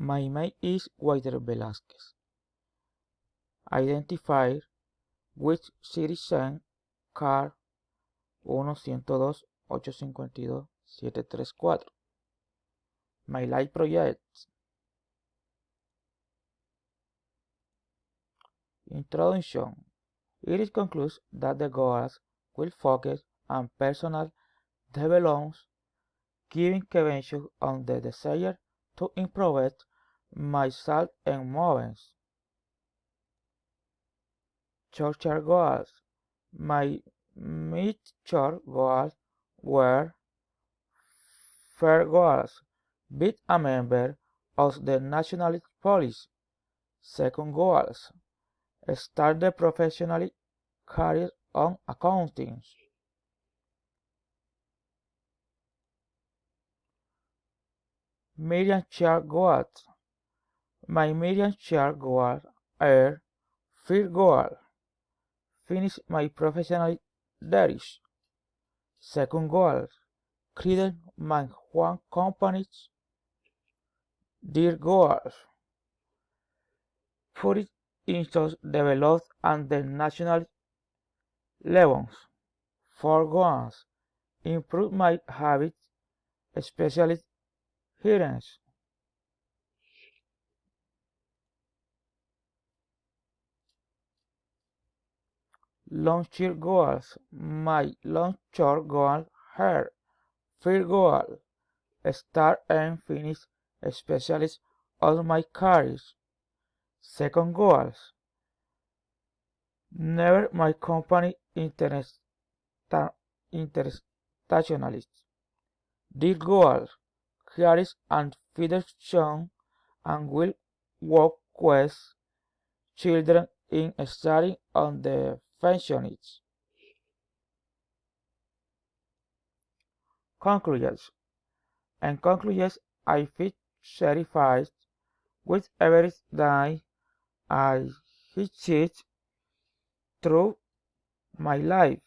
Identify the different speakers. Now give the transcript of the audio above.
Speaker 1: My email is Walter Velázquez. Identifier which citizen car 1-102-852-734. My life projects. Introduction. It concludes that the goals will focus on personal development, giving credence on the desire to improve myself and movements. Short-term goals. My mid-term goals were: first goals, be a member of the National Police. Second goals, start the professional career on accounting. Medium-term goals. My medium-term goals are: first goal, finish my professional studies. Second goal, create my own company. Third goal, put it into developed and the national levels. Fourth goals, improve my habits, especially hearing. Long-term goals. My long-term goals are: first goal, start and finish specialist all my careers. Second goal, never my company internationalist. Third goal, careers and fiduciary and will work with children in studying on the pensions. Conclusions. In conclusions, I feel satisfied with everything I achieved through my life.